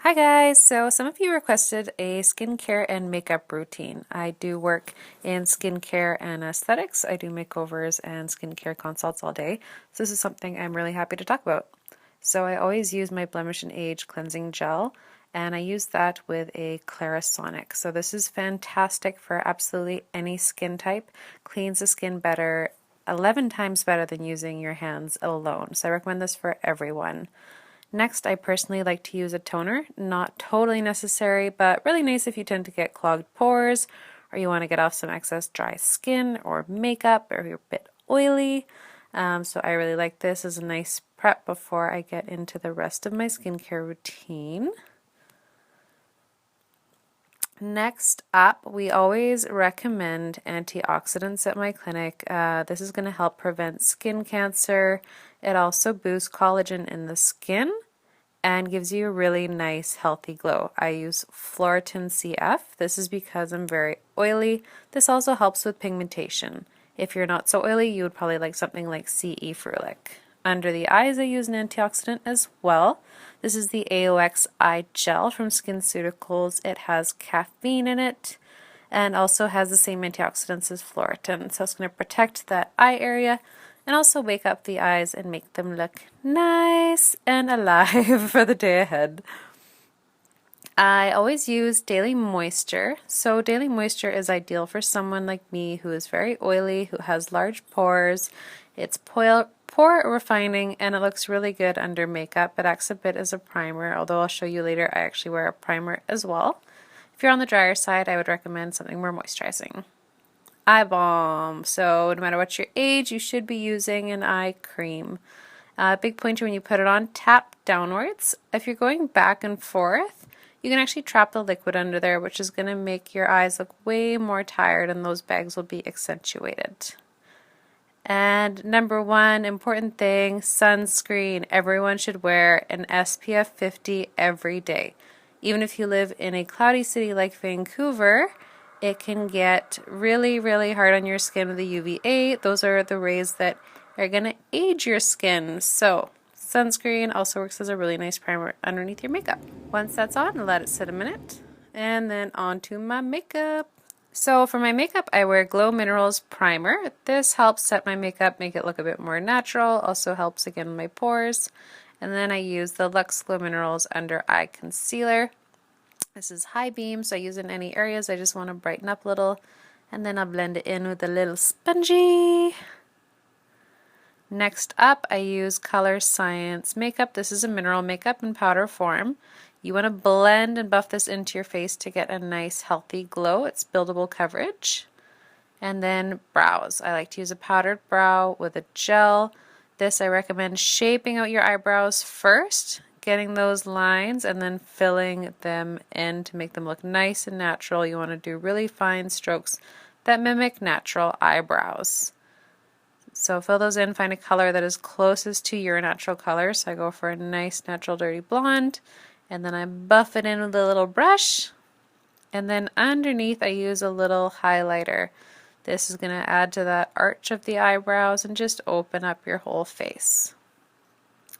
Hi guys, so some of you requested a skincare and makeup routine. I do work in skincare and aesthetics. I do makeovers and skincare consults all day. So this is something I'm really happy to talk about. So I always use my Blemish and Age cleansing gel, and I use that with a Clarisonic. So this is fantastic for absolutely any skin type. Cleans the skin better, 11 times better than using your hands alone. So I recommend this for everyone. Next, I personally like to use a toner. Not totally necessary, but really nice if you tend to get clogged pores or you want to get off some excess dry skin or makeup or you're a bit oily. So I really like this as a nice prep before I get into the rest of my skincare routine. Next up, we always recommend antioxidants at my clinic. This is going to help prevent skin cancer. It also boosts collagen in the skin and gives you a really nice healthy glow. I use Floritin CF. This is because I'm very oily. This also helps with pigmentation. If you're not so oily, you would probably like something like CE Ferulic. Under the eyes, I use an antioxidant as well. This is the AOX Eye Gel from Skinceuticals. It has caffeine in it and also has the same antioxidants as Floritin. So it's going to protect that eye area and also wake up the eyes and make them look nice and alive for the day ahead. I always use Daily Moisture. So Daily Moisture is ideal for someone like me who is very oily, who has large pores. It's pore refining and it looks really good under makeup. It acts a bit as a primer, although I'll show you later I actually wear a primer as well. If you're on the drier side, I would recommend something more moisturizing. Eye balm. So no matter what your age, you should be using an eye cream. Big pointer when you put it on, tap downwards. If you're going back and forth, you can actually trap the liquid under there, which is going to make your eyes look way more tired and those bags will be accentuated. And number one important thing, sunscreen. Everyone should wear an SPF 50 every day. Even if you live in a cloudy city like Vancouver, it can get really, really hard on your skin with the UVA. Those are the rays that are going to age your skin. So sunscreen also works as a really nice primer underneath your makeup. Once that's on, let it sit a minute. And then on to my makeup. So for my makeup, I wear Glow Minerals Primer. This helps set my makeup, make it look a bit more natural. Also helps again my pores. And then I use the Luxe Glow Minerals Under Eye Concealer. This is high beam, so I use it in any areas I just want to brighten up a little. And then I'll blend it in with a little spongy. Next up, I use Color Science Makeup. This is a mineral makeup in powder form. You want to blend and buff this into your face to get a nice healthy glow. It's buildable coverage. And then brows. I like to use a powdered brow with a gel. This I recommend shaping out your eyebrows first, getting those lines and then filling them in to make them look nice and natural. You want to do really fine strokes that mimic natural eyebrows. So fill those in, find a color that is closest to your natural color. So I go for a nice natural dirty blonde and then I buff it in with a little brush. And then underneath I use a little highlighter. This is going to add to that arch of the eyebrows and just open up your whole face.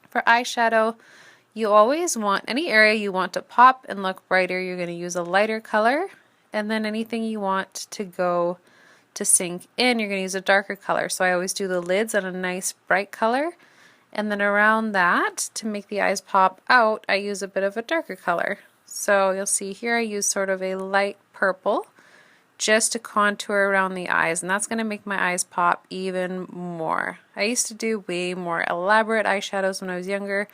For eyeshadow, you always want, any area you want to pop and look brighter, you're going to use a lighter color. And then anything you want to go to sink in, you're going to use a darker color. So I always do the lids on a nice bright color. And then around that, to make the eyes pop out, I use a bit of a darker color. So you'll see here I use sort of a light purple just to contour around the eyes, and that's going to make my eyes pop even more. I used to do way more elaborate eyeshadows when I was younger,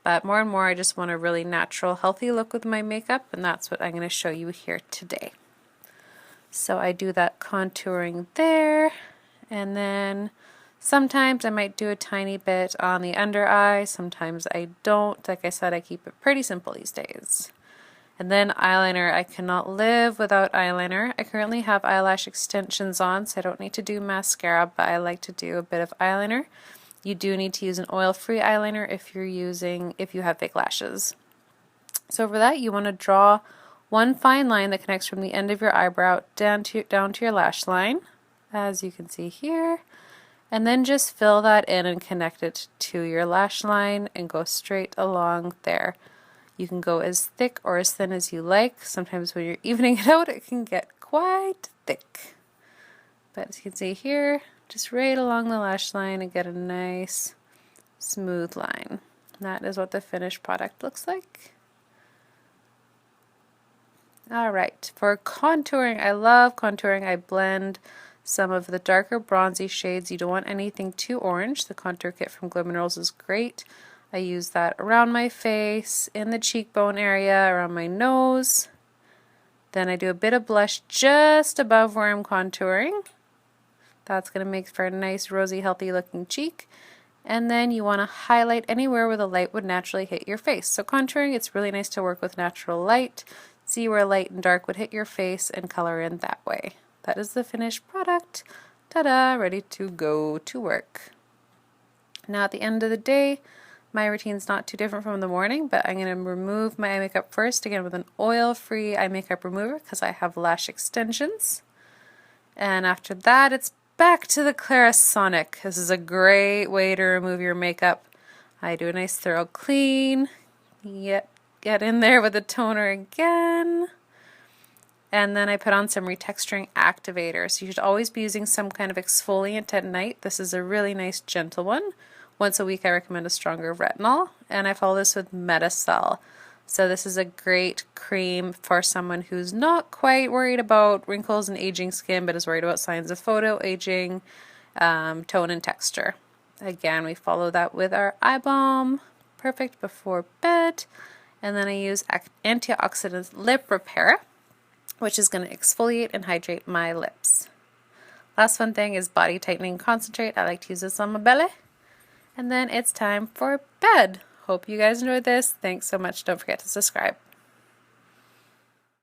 but more and more I just want a really natural, healthy look with my makeup, and that's what I'm going to show you here today. So I do that contouring there, and then sometimes I might do a tiny bit on the under eye, sometimes I don't. Like I said, I keep it pretty simple these days. And then eyeliner. I cannot live without eyeliner. I currently have eyelash extensions on, so I don't need to do mascara, but I like to do a bit of eyeliner. You do need to use an oil-free eyeliner if you have fake lashes. So for that, you want to draw one fine line that connects from the end of your eyebrow down to your lash line, as you can see here. And then just fill that in and connect it to your lash line and go straight along there. You can go as thick or as thin as you like. Sometimes when you're evening it out, it can get quite thick. But as you can see here, just right along the lash line and get a nice smooth line. And that is what the finished product looks like. Alright, for contouring, I love contouring. I blend some of the darker bronzy shades. You don't want anything too orange. The contour kit from Glow Minerals is great. I use that around my face, in the cheekbone area, around my nose. Then I do a bit of blush just above where I'm contouring. That's going to make for a nice rosy healthy looking cheek. And then you want to highlight anywhere where the light would naturally hit your face. So contouring, it's really nice to work with natural light. See where light and dark would hit your face and color in that way. That is the finished product. Ta-da! Ready to go to work. Now at the end of the day, my routine's not too different from the morning, but I'm going to remove my eye makeup first, again with an oil-free eye makeup remover because I have lash extensions. And after that, it's back to the Clarisonic. This is a great way to remove your makeup. I do a nice thorough clean. Yep, get in there with the toner again. And then I put on some retexturing activator. So you should always be using some kind of exfoliant at night. This is a really nice gentle one. Once a week I recommend a stronger retinol. And I follow this with Metacell. So this is a great cream for someone who's not quite worried about wrinkles and aging skin, but is worried about signs of photo aging, tone and texture. Again, we follow that with our eye balm. Perfect before bed. And then I use antioxidant lip repair, which is going to exfoliate and hydrate my lips. Last fun thing is body tightening concentrate. I like to use this on my belly. And then it's time for bed. Hope you guys enjoyed this. Thanks so much. Don't forget to subscribe.